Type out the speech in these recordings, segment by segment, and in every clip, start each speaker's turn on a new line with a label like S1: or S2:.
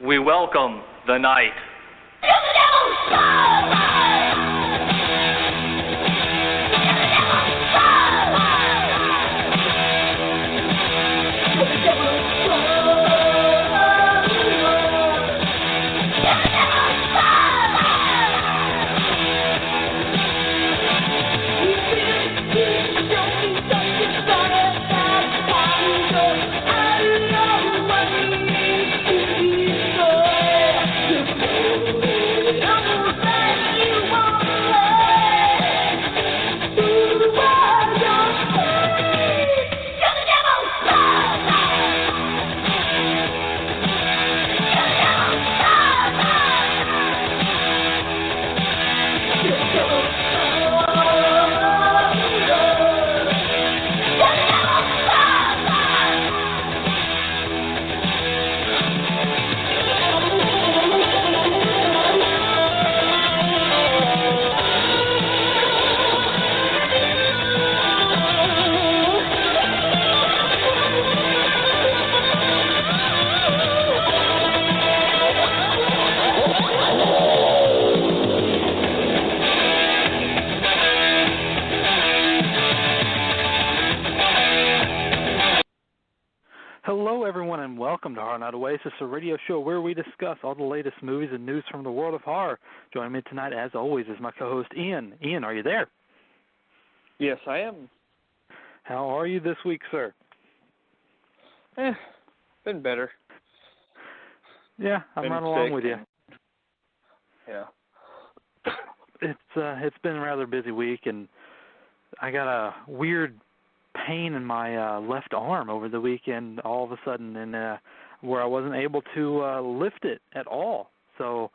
S1: We welcome the night.
S2: Hello, everyone, and welcome to Horror Night Oasis, a radio show where we discuss all the latest movies and news from the world of horror. Joining me tonight, as always, is my co-host, Ian. Ian, are you there?
S3: Yes, I am.
S2: How are you this week, sir?
S3: Been better.
S2: Yeah, I'm right along with you.
S3: Yeah.
S2: It's been a rather busy week, and I got a weird pain in my left arm over the weekend all of a sudden, and where I wasn't able to lift it at all. So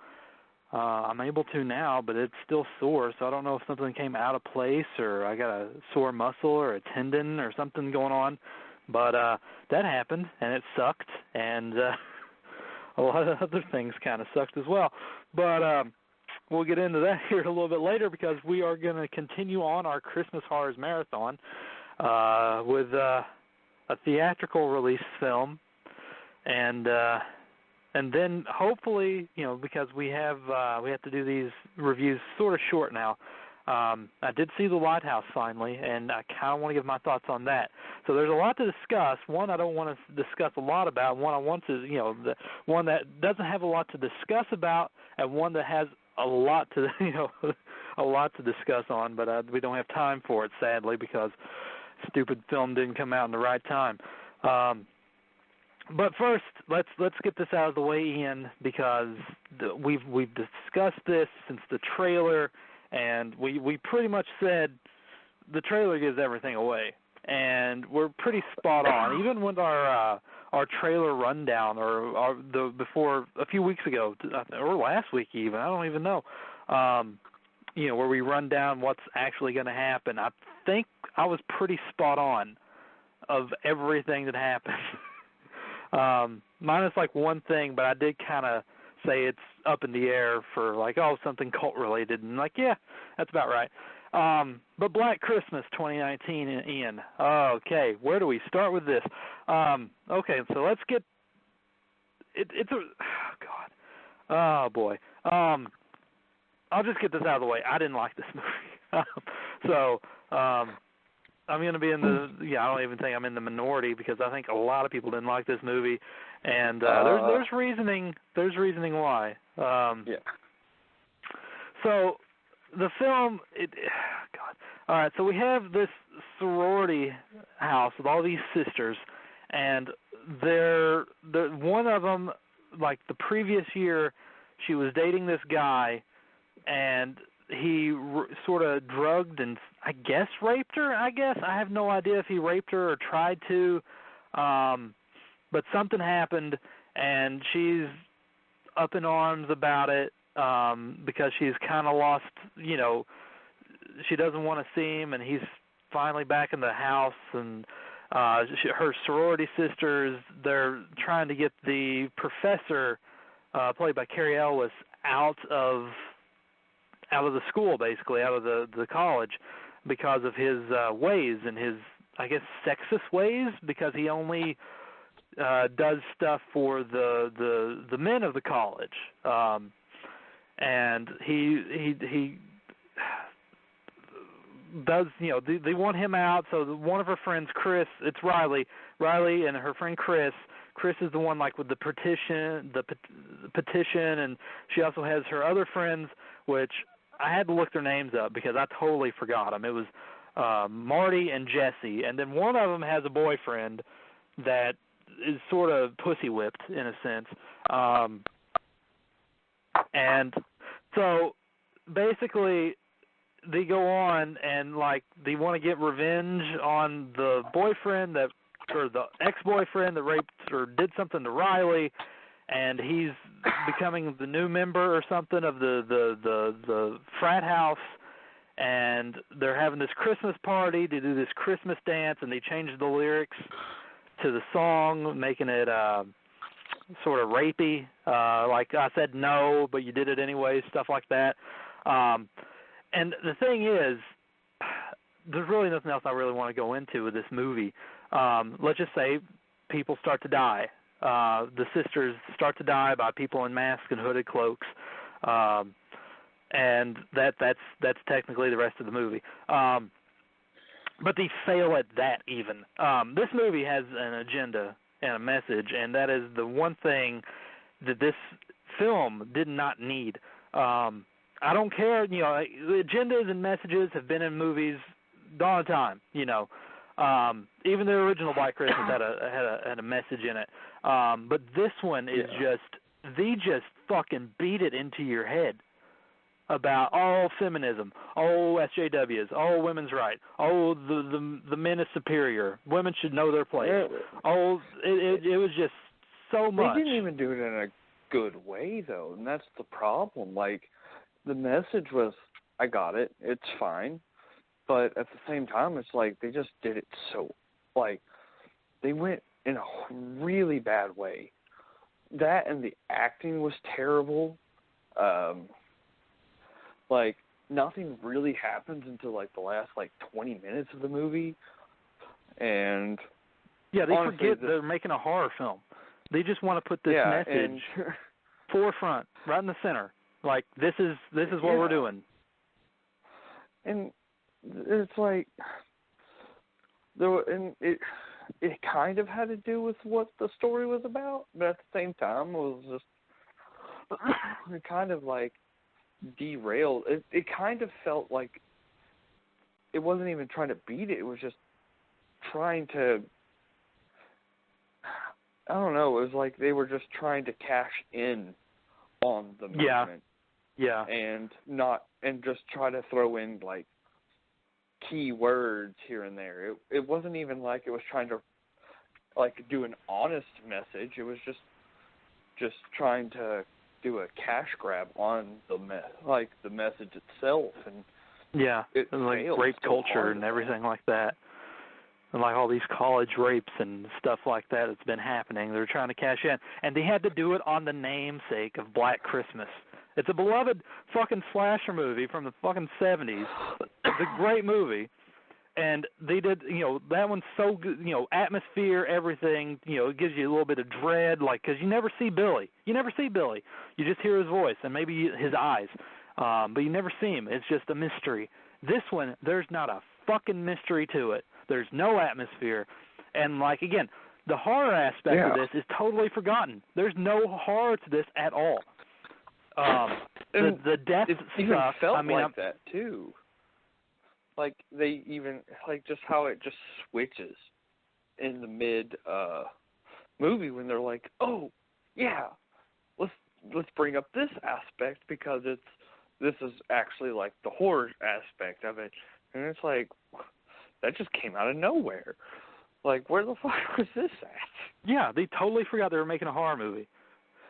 S2: I'm able to now, but it's still sore, so I don't know if something came out of place or I got a sore muscle or a tendon or something going on. But that happened, and it sucked, and a lot of other things kind of sucked as well. But we'll get into that here a little bit later because we are going to continue on our Christmas Horrors Marathon with a theatrical release film, and then hopefully, because we have to do these reviews sort of short now. I did see the Lighthouse finally, and I kind of want to give my thoughts on that. So there's a lot to discuss. One I don't want to discuss a lot about. One I want to, the one that doesn't have a lot to discuss about, and one that has a lot to, a lot to discuss on. But we don't have time for it, sadly, because stupid film didn't come out in the right time. But first, let's get this out of the way, Ian, because we've discussed this since the trailer, and we pretty much said the trailer gives everything away, and we're pretty spot on. Even with our trailer rundown, or before a few weeks ago, or last week even, I don't even know, where we run down what's actually going to happen. I think I was pretty spot on of everything that happened. Minus like one thing, but I did kind of say it's up in the air for like, something cult related, and like, yeah, that's about right. But Black Christmas 2019, Ian. Okay, where do we start with this? Okay, so let's get it's a oh boy. I'll just get this out of the way. I didn't like this movie. So I'm going to be in the, I don't even think I'm in the minority because I think a lot of people didn't like this movie, and there's reasoning why.
S3: Yeah.
S2: So the film, all right, so we have this sorority house with all these sisters, and they're one of them, like the previous year, she was dating this guy, and he sort of drugged and I guess raped her. I have no idea if he raped her or tried to, but something happened, and she's up in arms about it because she's kind of lost, she doesn't want to see him, and he's finally back in the house, and her sorority sisters, they're trying to get the professor, played by Carrie Ellis, out of the school, basically, out of the college, because of his ways and his, I guess, sexist ways, because he only does stuff for the men of the college, and he does, they want him out. So one of her friends, Chris, it's Riley and her friend Chris is the one like with the petition, and she also has her other friends, which I had to look their names up because I totally forgot them. It was Marty and Jesse, and then one of them has a boyfriend that is sort of pussy whipped in a sense, and so basically they go on and like they want to get revenge on the boyfriend or the ex-boyfriend that raped or did something to Riley, and he's becoming the new member or something of the frat house, and they're having this Christmas party to do this Christmas dance, and they change the lyrics to the song, making it sort of rapey, like I said no, but you did it anyway, stuff like that. And the thing is, there's really nothing else I really want to go into with this movie. Let's just say people start to die. The sisters start to die by people in masks and hooded cloaks, and that's technically the rest of the movie. But they fail at that even. This movie has an agenda and a message, and that is the one thing that this film did not need. I don't care, agendas and messages have been in movies all the time, Even the original Black Christmas had a message in it. But this one is they just fucking beat it into your head about feminism, SJWs, women's right, the men is superior, women should know their place. It was just so much.
S3: They didn't even do it in a good way though, and that's the problem. Like, the message was, I got it, it's fine, but at the same time, it's like they just did it so, like, they went in a really bad way. That and the acting was terrible. Like, nothing really happens until, like, the last, 20 minutes of the movie, and
S2: yeah, they
S3: honestly,
S2: forget they're making a horror film. They just want to put this message forefront, right in the center. Like, this is what we're doing.
S3: And it's like, it kind of had to do with what the story was about, but at the same time, it was just, it kind of, derailed. It kind of felt like it wasn't even trying to beat it. It was just trying to, I don't know, it was like they were just trying to cash in on the movement.
S2: Yeah.
S3: And just try to throw in key words here and there. It wasn't even like it was trying to do an honest message. It was just trying to do a cash grab on the message itself, and
S2: and rape culture and everything like that. And all these college rapes and stuff like that that's been happening. They're trying to cash in. And they had to do it on the namesake of Black Christmas. It's a beloved fucking slasher movie from the fucking 70s. It's a great movie. And they did, that one's so good, atmosphere, everything, it gives you a little bit of dread, because you never see Billy. You just hear his voice and maybe his eyes. But you never see him. It's just a mystery. This one, there's not a fucking mystery to it. There's no atmosphere. And, again, the horror aspect of this is totally forgotten. There's no horror to this at all. The death
S3: it even
S2: stuff,
S3: felt that, too. They even, just how it just switches in the mid-movie when they're like, oh, yeah, let's bring up this aspect because this is actually, the horror aspect of it. And it's that just came out of nowhere. Where the fuck was this at?
S2: Yeah, they totally forgot they were making a horror movie.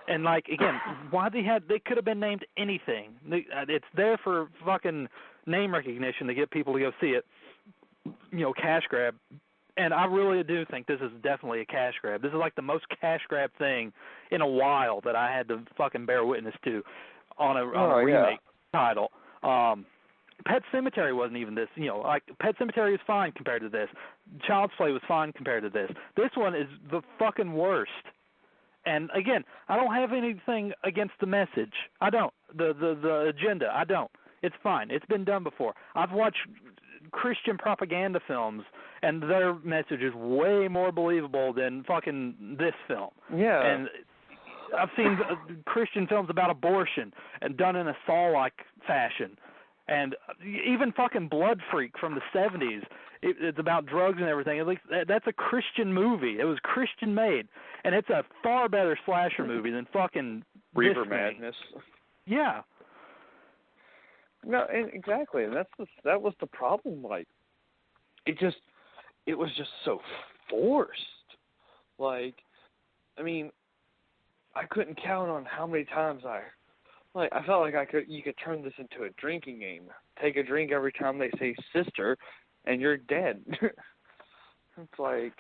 S2: And, again, why they could have been named anything. It's there for fucking name recognition to get people to go see it, cash grab. And I really do think this is definitely a cash grab. This is, the most cash grab thing in a while that I had to fucking bear witness to on a remake title. Pet Sematary wasn't even this. Like Pet Sematary is fine compared to this. Child's Play was fine compared to this. This one is the fucking worst. And again, I don't have anything against the message. I don't. The agenda. I don't. It's fine. It's been done before. I've watched Christian propaganda films, and their message is way more believable than fucking this film.
S3: Yeah.
S2: And I've seen Christian films about abortion and done in a Saw-like fashion. And even fucking Blood Freak from the 70s, it's about drugs and everything. At least that's a Christian movie. It was Christian made, and it's a far better slasher movie than fucking
S3: Reaper Madness.
S2: Yeah.
S3: No, and exactly, and that was the problem. Like, it was just so forced. Like, I mean, I couldn't count on how many times I felt like you could turn this into a drinking game. Take a drink every time they say sister, and you're dead. It's like,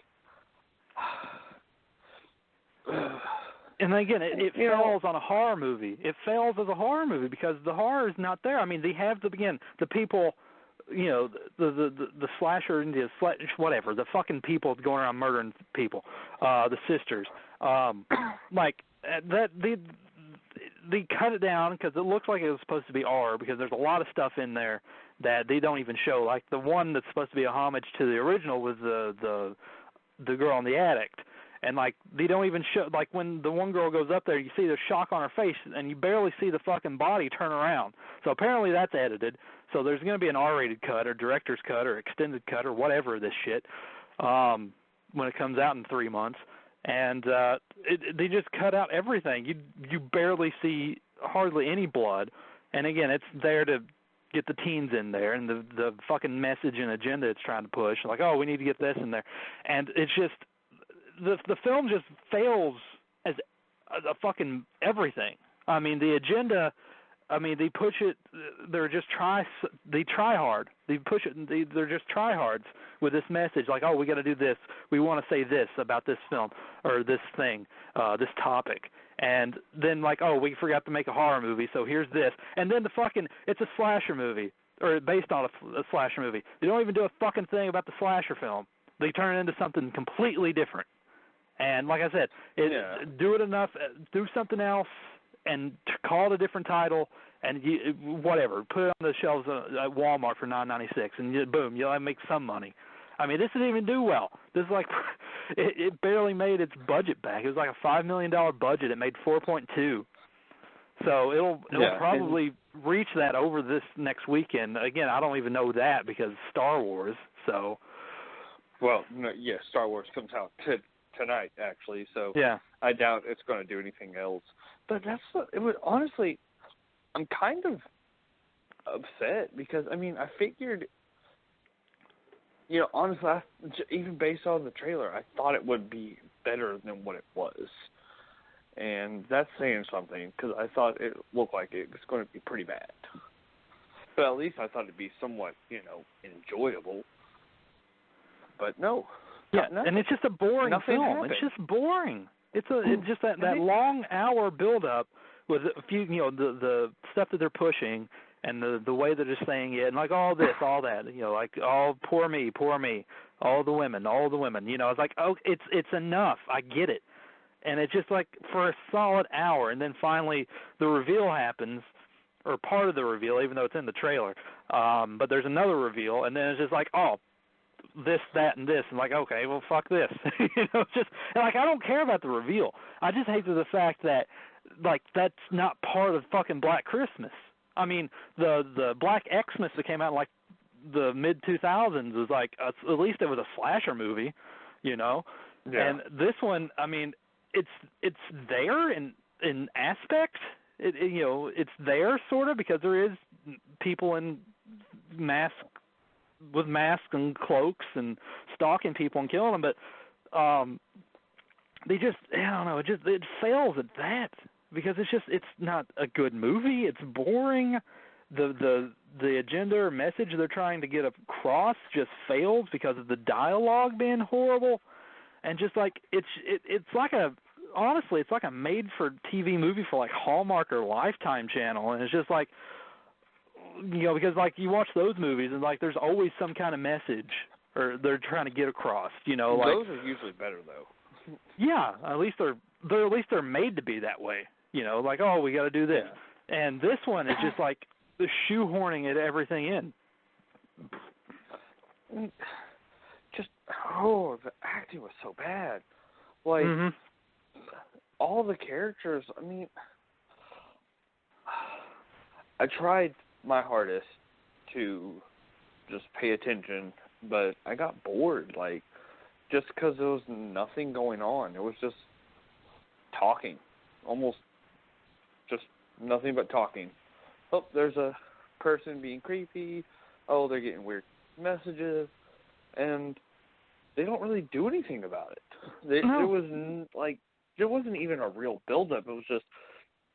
S2: and again, it fails on a horror movie. It fails as a horror movie because the horror is not there. I mean, they have the people, the slasher, whatever, the fucking people going around murdering people, the sisters, like that. They cut it down because it looks like it was supposed to be R, because there's a lot of stuff in there that they don't even show. Like the one that's supposed to be a homage to the original was the girl in the attic, and like they don't even show, like when the one girl goes up there, you see the shock on her face, and you barely see the fucking body turn around. So apparently that's edited. So there's going to be an R-rated cut or director's cut or extended cut or whatever of this shit when it comes out in 3 months. And they just cut out everything. You barely see hardly any blood. And again, it's there to get the teens in there and the fucking message and agenda it's trying to push. Like, oh, we need to get this in there. And it's just the film just fails as a fucking everything. I mean, the agenda. I mean, they push it. They're just they try hard. They push it. They're just tryhards with this message. Like, oh, we got to do this. We want to say this about this film or this thing, this topic. And then like, oh, we forgot to make a horror movie, so here's this. And then it's a slasher movie or based on a slasher movie. They don't even do a fucking thing about the slasher film. They turn it into something completely different. And like I said, do it enough. Do something else. And call it a different title, and whatever. Put it on the shelves at Walmart for $9.96, and boom, you'll make some money. I mean, this didn't even do well. This is like it barely made its budget back. It was like a $5 million budget. It made 4.2. So it'll probably reach that over this next weekend. Again, I don't even know that because Star Wars. So.
S3: Well, no, Star Wars comes out tonight actually. So yeah. I doubt it's going to do anything else. But honestly, I'm kind of upset because, I mean, I figured, honestly, even based on the trailer, I thought it would be better than what it was. And that's saying something because I thought it looked like it was going to be pretty bad. But at least I thought it'd be somewhat, enjoyable. But no.
S2: Yeah, and it's just a boring film.
S3: Happened.
S2: It's just boring. It's just that long hour build up with a few, the stuff that they're pushing and the way they're just saying it and like all this, all that, like all poor me, all the women. It's like, oh, it's enough. I get it. And it's just like for a solid hour, and then finally the reveal happens, or part of the reveal, even though it's in the trailer. But there's another reveal, and then it's just like, oh, this, that, and this, and like, okay, well, fuck this. It's just, and like, I don't care about the reveal. I just hate the fact that, like, that's not part of fucking Black Christmas. I mean, the Black Xmas that came out in, like, the mid-2000s was like, at least it was a slasher movie, Yeah. And this one, I mean, it's there in aspect. It's there, sort of, because there is people in with masks and cloaks and stalking people and killing them, but they just, I don't know, it fails at that because it's not a good movie. It's boring. The agenda or message they're trying to get across just fails because of the dialogue being horrible, and just like it's like honestly it's like a made for TV movie for like Hallmark or Lifetime channel, and it's just like, because like you watch those movies and like there's always some kind of message or they're trying to get across. Like
S3: those are usually better though.
S2: Yeah, at least they're made to be that way. Like, oh, we got to do this, and this one is just like the shoehorning everything in.
S3: Just the acting was so bad. Like all the characters. I mean, I tried my hardest to just pay attention, but I got bored. Like, just because there was nothing going on, it was just talking, almost just nothing but talking. Oh, there's a person being creepy. Oh, they're getting weird messages, and they don't really do anything about it. There wasn't even a real build-up. It was just,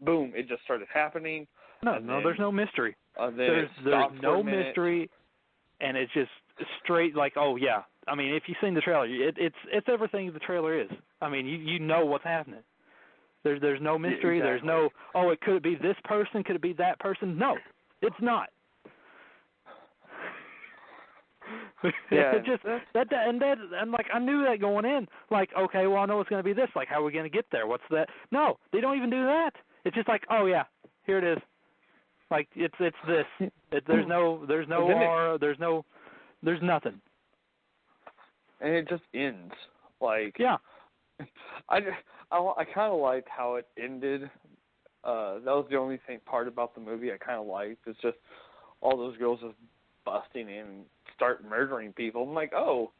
S3: boom, it just started happening.
S2: No, there's no mystery. There's no mystery, and it's just straight like, oh yeah. I mean, if you've seen the trailer, it's everything the trailer is. I mean, you know what's happening. There's no mystery.
S3: Yeah, exactly.
S2: There's no, oh, it could be this person, could it be that person? No, it's not.
S3: Yeah,
S2: it just and like I knew that going in. Like, okay, well I know it's going to be this. Like, how are we going to get there? What's that? No, they don't even do that. It's just like, oh yeah, here it is. Like it's this. There's no horror. There's nothing.
S3: And it just ends. Like,
S2: yeah.
S3: I kind of liked how it ended. That was the only part about the movie I kind of liked. It's just all those girls just busting in and start murdering people. I'm like, oh,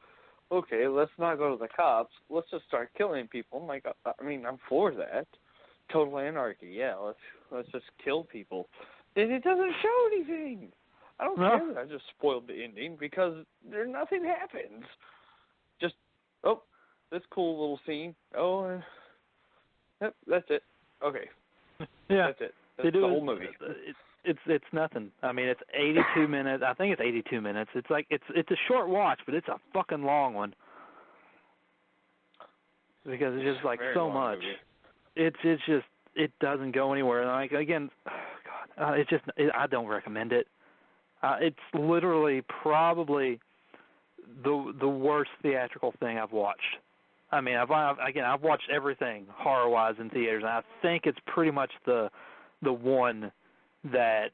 S3: okay, let's not go to the cops. Let's just start killing people. I'm like, I mean, I'm for that. Total anarchy. Yeah, let's just kill people. And it doesn't show anything. I don't care that I just spoiled the ending because nothing happens. Just, oh, this cool little scene. Oh, yep, that's it. Okay.
S2: Yeah.
S3: That's it. That's the whole movie.
S2: It's nothing. I mean, it's 82 minutes. I think it's 82 minutes. It's like it's a short watch, but it's a fucking long one. Because it's just like so much.
S3: Movie.
S2: It's just it doesn't go anywhere. And like again, I don't recommend it. It's literally probably the worst theatrical thing I've watched. I mean, I've watched everything horror-wise in theaters, and I think it's pretty much the one that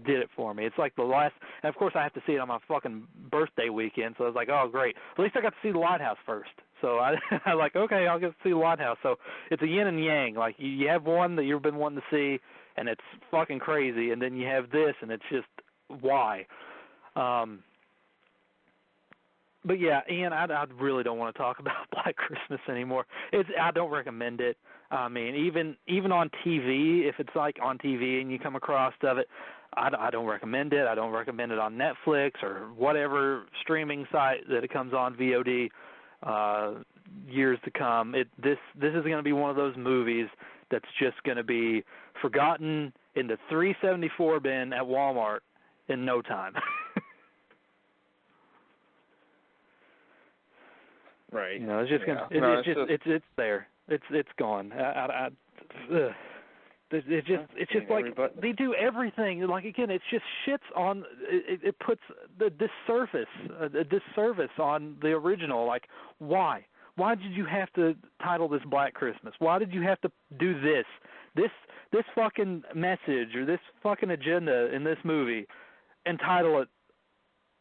S2: did it for me. It's like the last, and of course I have to see it on my fucking birthday weekend, so I was like, oh great, at least I got to see the Lighthouse first. So I like, okay, I'll get to see the Lighthouse. So it's a yin and yang. Like you have one that you've been wanting to see, and it's fucking crazy, and then you have this, and it's just why. But yeah, Ian, I really don't want to talk about Black Christmas anymore. I don't recommend it. I mean, even on TV, if it's like on TV and you come across of it, I don't recommend it. I don't recommend it on Netflix or whatever streaming site that it comes on, VOD, years to come. This is going to be one of those movies that's just going to be forgotten in the 374 bin at Walmart in no time.
S3: Right.
S2: You know, it's just gonna. It's there. It's gone. It's just like they do everything. Like again, it's just shits on. It puts a disservice on the original. Like why? Why did you have to title this Black Christmas? Why did you have to do this fucking message or this fucking agenda in this movie, and title it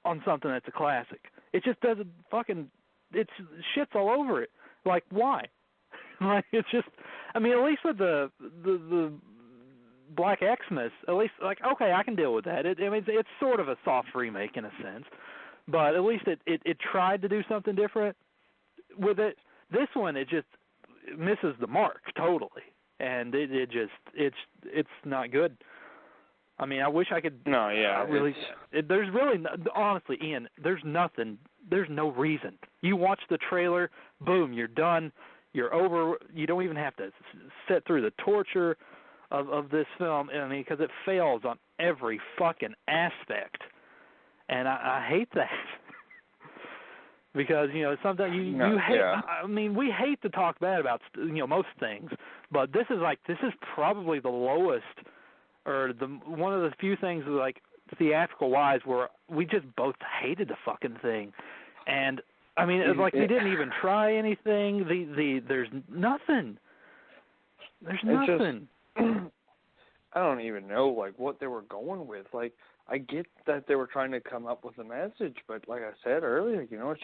S2: on something that's a classic? It just doesn't fucking. It's shits all over it. Like why? Like it's just. I mean, at least with the Black Xmas, at least like okay, I can deal with that. It's sort of a soft remake in a sense, but at least it tried to do something different with it. This one it just misses the mark totally, and it's not good. I mean, I wish I could.
S3: No, yeah.
S2: There's really, honestly, Ian, there's nothing. There's no reason. You watch the trailer, boom, you're done. You're over. You don't even have to sit through the torture of this film. I mean, because it fails on every fucking aspect, and I hate that. Because sometimes you hate. Yeah. I mean, we hate to talk bad about most things, but this is probably the lowest. Or one of the few things like theatrical-wise, where we just both hated the fucking thing. And, I mean, it's like they didn't even try anything. There's nothing. There's nothing.
S3: I don't even know, like, what they were going with. Like, I get that they were trying to come up with a message, but like I said earlier, you know, it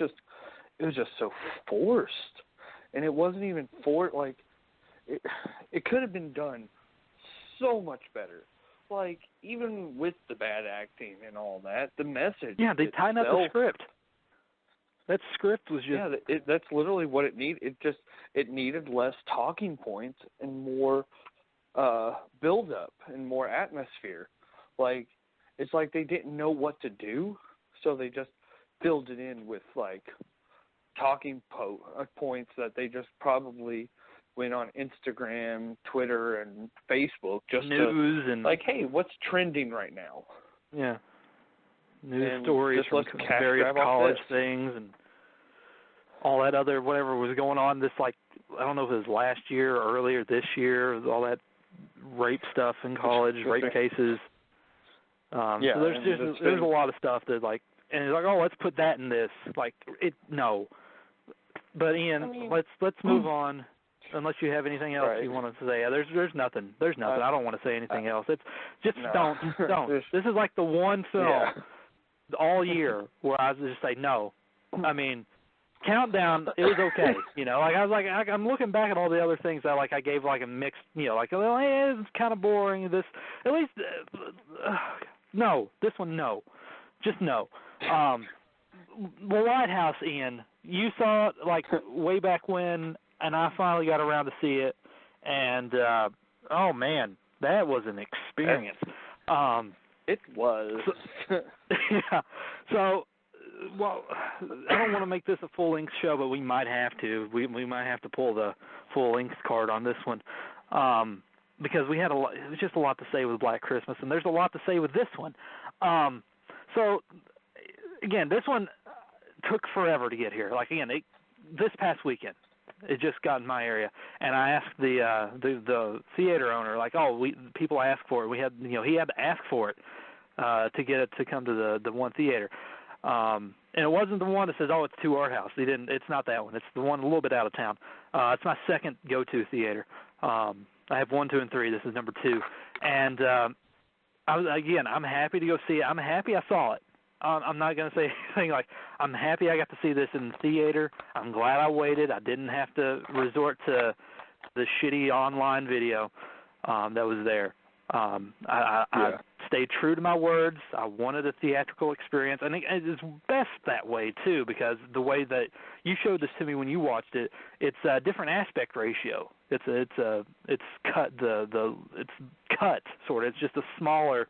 S3: was just so forced. And it wasn't even like, it could have been done so much better. Like, even with the bad acting and all that, the message.
S2: Yeah, they tightened up the script. That script was just...
S3: Yeah, that's literally what it needed. It needed less talking points and more build-up and more atmosphere. Like, it's like they didn't know what to do, so they just filled it in with, like, talking points that they just probably went on Instagram, Twitter, and Facebook just
S2: news
S3: to,
S2: and
S3: like, hey, what's trending right now?
S2: Yeah. News
S3: and
S2: stories from various college things and all that other whatever was going on this, like, I don't know if it was last year or earlier this year, all that rape stuff in college, rape cases. So there's a lot of stuff that, like, and it's like, oh, let's put that in this. Like, no. But Ian, let's move on. Unless you have anything else you want to say. There's nothing. There's nothing. I don't want to say anything else. It's just don't. This is like the one film all year where I was just say no. I mean, Countdown, it was okay. You know, like I was like, I'm looking back at all the other things that I gave like a mixed, you know, like, well, it's kind of boring. This, at least, no. This one, no. Just no. The Lighthouse, Ian, you saw it like way back when, and I finally got around to see it, and oh man, that was an experience.
S3: It was.
S2: Yeah. So, well, I don't want to make this a full-length show, but we might have to. We might have to pull the full-length card on this one, because we had it was just a lot to say with Black Christmas, and there's a lot to say with this one. So, again, this one took forever to get here. Like, again, this past weekend, it just got in my area, and I asked the theater owner, like, people ask for it. We had, you know, he had to ask for it to get it to come to the one theater. And it wasn't the one that says, it's to Art House. It's not that one. It's the one a little bit out of town. It's my second go-to theater. I have 1, 2, and 3. This is number 2. And I'm happy to go see it. I'm happy I saw it. I'm not going to say anything like, I'm happy I got to see this in the theater. I'm glad I waited. I didn't have to resort to the shitty online video that was there. I stayed true to my words. I wanted a theatrical experience, and it's best that way too, because the way that you showed this to me when you watched it, it's a different aspect ratio. It's cut it's cut sort of. It's just a smaller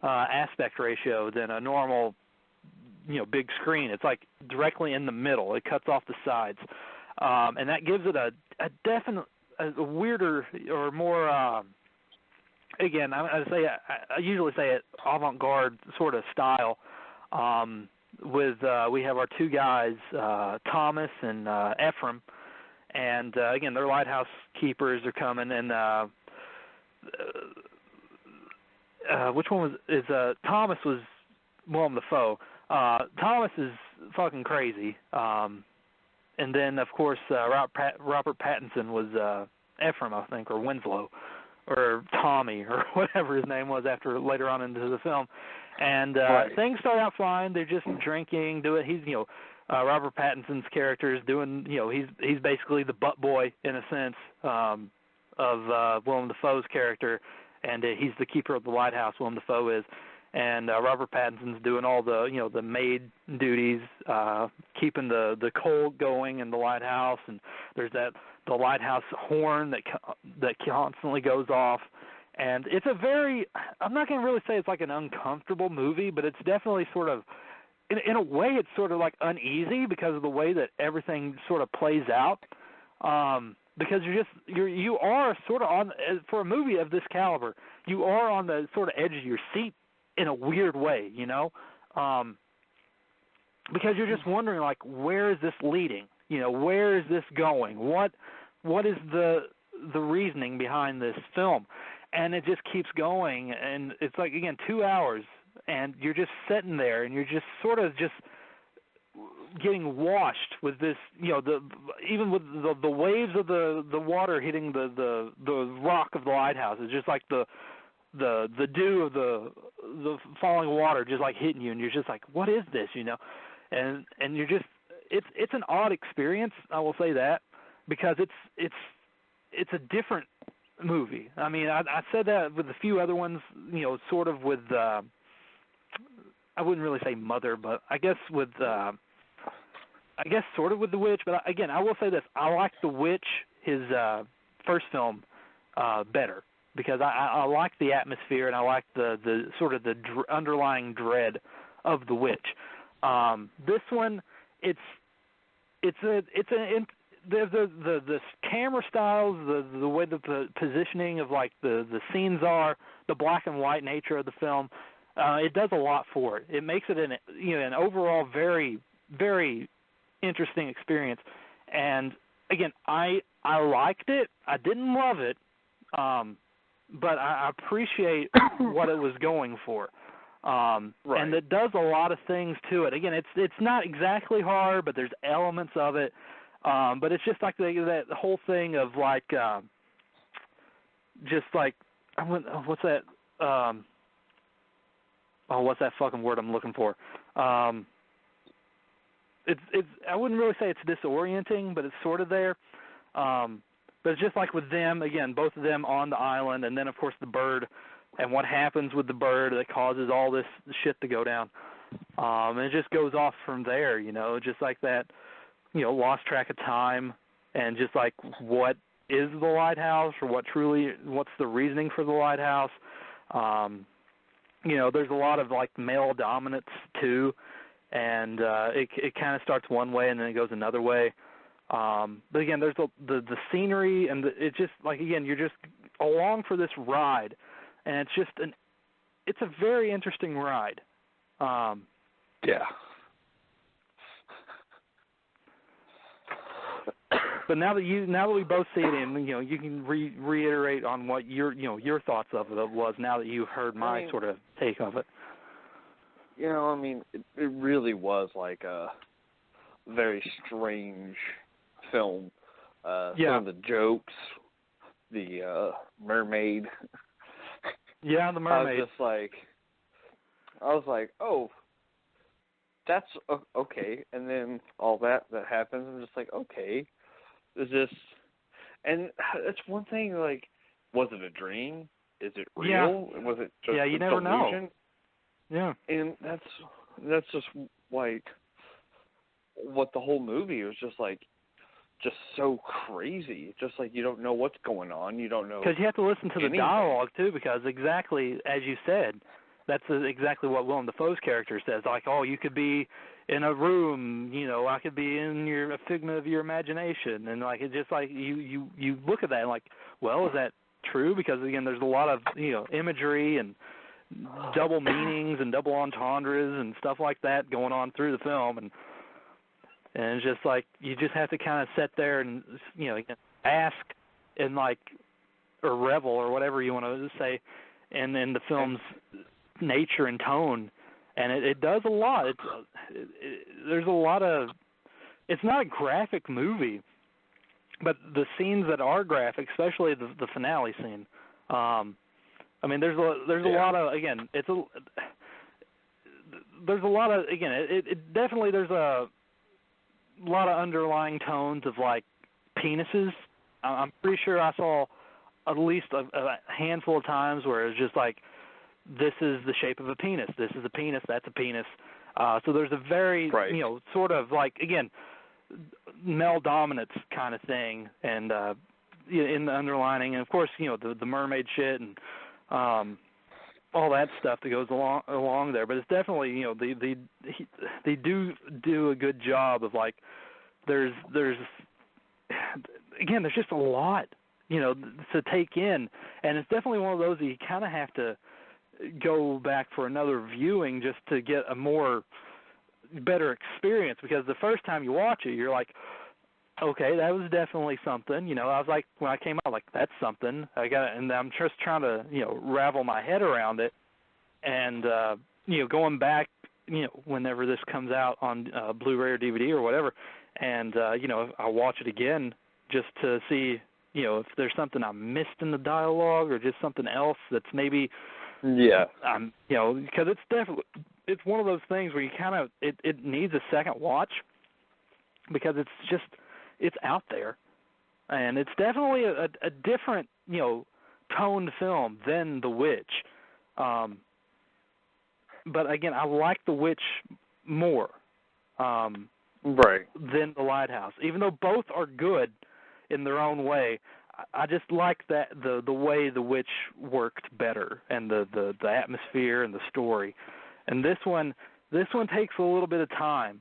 S2: aspect ratio than a normal, you know, big screen. It's like directly in the middle. It cuts off the sides, and that gives it a definite, a weirder or more. Again, I usually say it avant-garde sort of style. We have our two guys, Thomas and Ephraim, and again, their lighthouse keepers are coming. And which one is Thomas was Willem Dafoe. Thomas is fucking crazy. And then of course Robert Pattinson was Ephraim, I think, or Winslow, or Tommy, or whatever his name was after later on into the film. And things start out fine. They're just drinking, he's, you know, Robert Pattinson's character is doing, you know, he's basically the butt boy in a sense of Willem Dafoe's character, and he's the keeper of the lighthouse, Willem Dafoe is. And Robert Pattinson's doing all the, you know, the maid duties, keeping the coal going in the lighthouse, and there's the lighthouse horn that constantly goes off. And it's a very, I'm not going to really say it's like an uncomfortable movie, but it's definitely sort of, in a way, it's sort of like uneasy because of the way that everything sort of plays out. Because you are sort of on, for a movie of this caliber, you are on the sort of edge of your seat in a weird way, you know, because you're just wondering, like, where is this leading? You know, where is this going? What is the reasoning behind this film? And it just keeps going, and it's like, again, 2 hours, and you're just sitting there, and you're just sort of just getting washed with this, even with the waves of the water hitting the rock of the lighthouse. It's just like the dew of the falling water just like hitting you, and you're just like, what is this, and you're just, it's an odd experience, I will say that, because it's a different movie. I mean, I said that with a few other ones, sort of with I wouldn't really say Mother, but I guess sort of with The Witch. But again, I will say this: I like The Witch, his first film, better, because I like the atmosphere, and I like the sort of the underlying dread of The Witch. This one, the camera styles, the way the positioning of like the scenes are, the black and white nature of the film, it does a lot for it. It makes it an overall very, very interesting experience. And again, I liked it. I didn't love it, but I appreciate what it was going for. Right. And it does a lot of things to it. Again, it's not exactly hard, but there's elements of it. But it's just like that whole thing of like, just like, what's that? What's that fucking word I'm looking for? It's I wouldn't really say it's disorienting, but it's sort of there. But it's just like with them, again, both of them on the island, and then of course the bird, and what happens with the bird that causes all this shit to go down. And it just goes off from there, just like that. Lost track of time, and just like what is the lighthouse, or what's the reasoning for the lighthouse. There's a lot of like male dominance too, and it kind of starts one way and then it goes another way. But again, there's the scenery, and it's just like, again, you're just along for this ride, and it's just it's a very interesting ride.
S3: Yeah.
S2: But now that we both see it, and you can reiterate on what your thoughts of it was now that you've heard my sort of take of it.
S3: It really was like a very strange film. Some of the jokes, the mermaid.
S2: Yeah, the mermaid.
S3: I was like, oh, that's okay. And then all that happens, I'm just like, okay. Is this, and it's one thing, like, was it a dream? Is it real?
S2: Yeah.
S3: Was it just
S2: you
S3: a
S2: never
S3: delusion?
S2: know. Yeah.
S3: And that's just like what the whole movie was just so crazy. Just like you don't know what's going on. You don't know.
S2: Because you have to listen to
S3: anything.
S2: The dialogue too, because exactly as you said, that's exactly what Willem Dafoe's character says. Like, oh, you could be in a room, I could be in a figment of your imagination, and like it's just like you look at that and like, well, is that true? Because again, there's a lot of imagery and double meanings and double entendres and stuff like that going on through the film, and it's just like you just have to kind of sit there and ask and like, or revel or whatever you want to say, and then the film's nature and tone, and it does a lot. There's a lot of. It's not a graphic movie, but the scenes that are graphic, especially the finale scene. There's a lot of, again. There's a lot of, again. It definitely, there's a lot of underlying tones of like penises. I'm pretty sure I saw at least a handful of times where it's just like, this is the shape of a penis. This is a penis. That's a penis. So there's a very, sort of like, again, male dominance kind of thing, and in the underlining, and of course, the mermaid shit and all that stuff that goes along there. But it's definitely, they do a good job of like, there's again, there's just a lot, to take in, and it's definitely one of those that you kind of have to go back for another viewing just to get a better experience, because the first time you watch it, you're like, okay, that was definitely something. I was like, when I came out, like, that's something. And I'm just trying to, ravel my head around it. And going back, whenever this comes out on Blu-ray or DVD or whatever, and I'll watch it again just to see, if there's something I missed in the dialogue or just something else that's maybe, because it's one of those things where you kind of it needs a second watch because it's out there, and it's definitely a different toned film than The Witch. But again, I like The Witch more than The Lighthouse. Even though both are good in their own way, I just like that the way The Witch worked better, and the atmosphere and the story. And this one takes a little bit of time,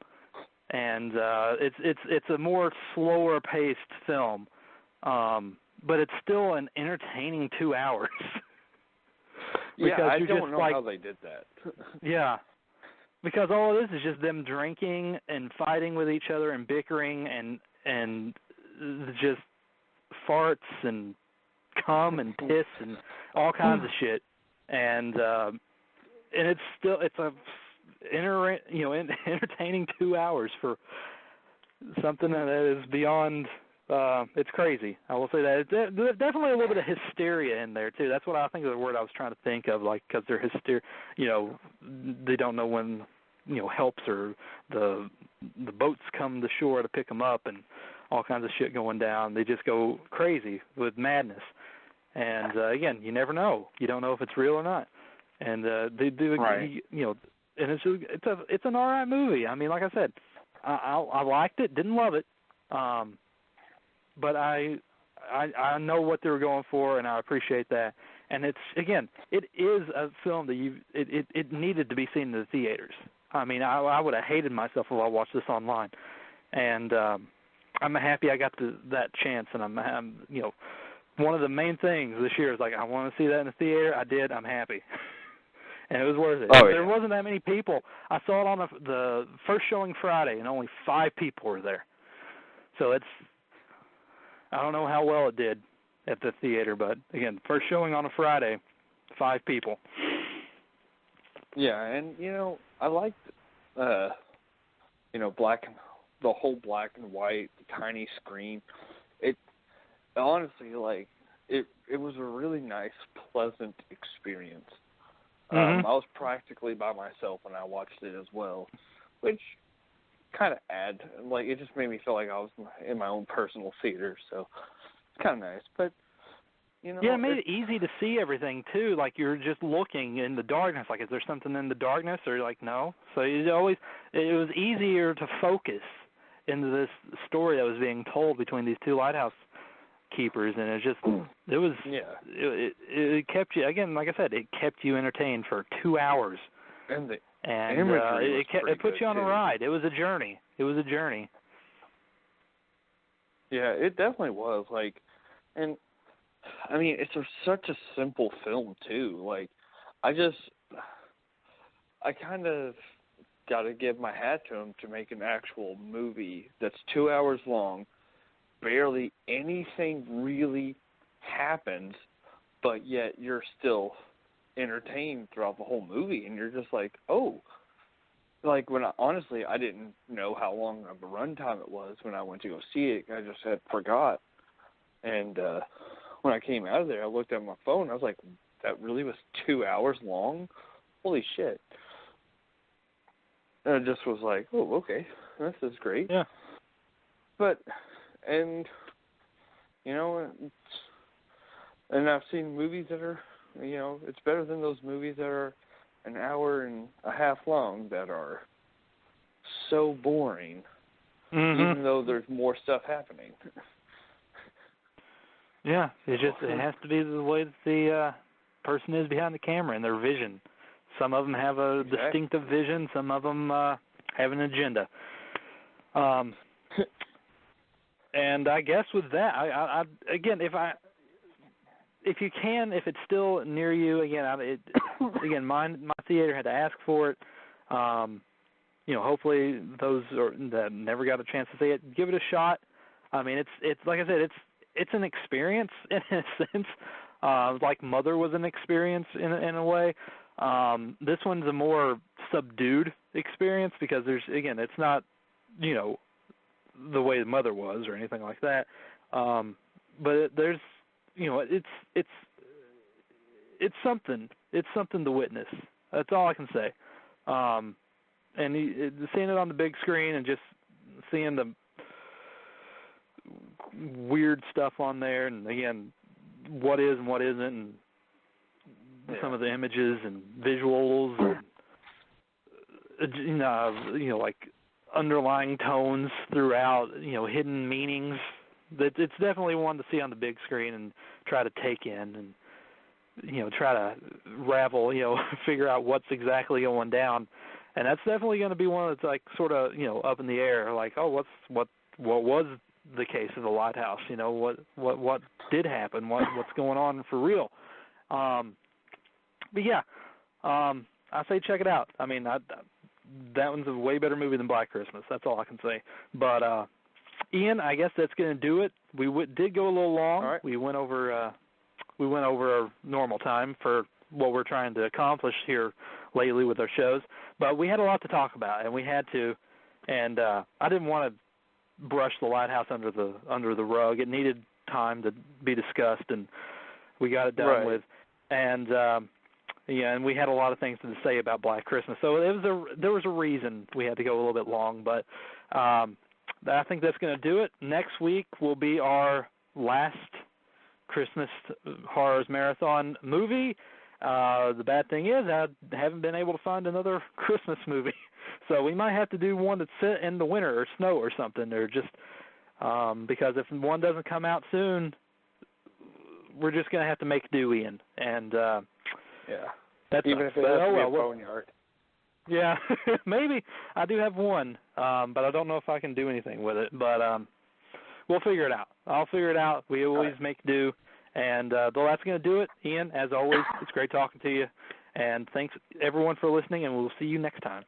S2: and it's a more slower paced film, but it's still an entertaining 2 hours.
S3: I don't know how they did that.
S2: Yeah, because all it is just them drinking and fighting with each other and bickering and just farts and cum and piss and all kinds of shit, and it's a entertaining 2 hours for something that is beyond. It's crazy. I will say that. There's definitely a little bit of hysteria in there, too. That's what I think of the word I was trying to think of, because they're they don't know when, helps or the boats come to shore to pick them up and all kinds of shit going down. They just go crazy with madness. And, again, you never know. You don't know if it's real or not. And they do, and it's an all right movie. I mean, like I said, I liked it, didn't love it. But I know what they were going for, and I appreciate that. And it is a film that it needed to be seen in the theaters. I mean, I would have hated myself if I watched this online. And I'm happy I got that chance. And I'm one of the main things this year is I want to see that in the theater. I did. I'm happy. And it was worth it. There wasn't that many people. I saw it on the first showing Friday, and only 5 people were there. So I don't know how well it did at the theater, but again, first showing on a Friday, 5 people.
S3: Yeah, and I liked the whole black and white, the tiny screen. It honestly, it was a really nice, pleasant experience. I was practically by myself when I watched it as well, which kind of it just made me feel like I was in my own personal theater, so it's kind of nice. But
S2: it made it easy to see everything too. You're just looking in the darkness. Is there something in the darkness? Or no. So it was easier to focus into this story that was being told between these 2 lighthouse keepers, and it kept you, again, like I said, it kept you entertained for 2 hours.
S3: And
S2: it put you on a ride. It was a journey.
S3: Yeah, it definitely was. And I mean, it's such a simple film too. I kind of got to give my hat to him to make an actual movie that's 2 hours long. Barely anything really but yet you're still entertained throughout the whole movie, and you're just when honestly I didn't know how long of a runtime it was when I went to go see it. I just had forgot, and when I came out of there, I looked at my phone. I was like, that really was 2 hours long? Holy shit! And I just was like, oh, okay, this is great.
S2: Yeah.
S3: But and I've seen movies that are, it's better than those movies that are an hour and a half long that are so boring, even though there's more stuff happening.
S2: Yeah, it has to be the way that the person is behind the camera and their vision. Some of them have a distinctive vision. Some of them have an agenda. And I guess with that, I again, if you can, if it's still near you, again, my theater had to ask for it. Hopefully those that never got a chance to see it, give it a shot. I mean, it's like I said, it's an experience in a sense, like Mother was an experience in a way. This one's a more subdued experience because it's not, the way the mother was or anything like that. But there's, it's something. It's something to witness. That's all I can say. And seeing it on the big screen and just seeing the weird stuff on there, and again, what is and what isn't, and some of the images and visuals, and like underlying tones throughout, hidden meanings. That it's definitely one to see on the big screen and try to take in, and try to ravel, figure out what's exactly going down. And that's definitely going to be one that's like sort of, up in the air, like, oh, what was the case of the Lighthouse? What did happen? What's going on for real? But yeah, I say check it out. I mean, that one's a way better movie than Black Christmas. That's all I can say. But Ian, I guess that's going to do it. We did go a little long.
S3: All right.
S2: We went over our normal time for what we're trying to accomplish here lately with our shows. But we had a lot to talk about, and we had to. And I didn't want to brush the Lighthouse under the rug. It needed time to be discussed, and we got it done with. And and we had a lot of things to say about Black Christmas. So there was a reason we had to go a little bit long, but I think that's going to do it. Next week will be our last Christmas Horrors Marathon movie. The bad thing is I haven't been able to find another Christmas movie, so we might have to do one that's set in the winter or snow or something, or just because if one doesn't come out soon, we're just going to have to make do, Ian. And that's
S3: even if it has to be a boneyard.
S2: Yeah, maybe. I do have one, but I don't know if I can do anything with it. But we'll figure it out. I'll figure it out. We always make do. And that's going to do it. Ian, as always, it's great talking to you. And thanks, everyone, for listening, and we'll see you next time.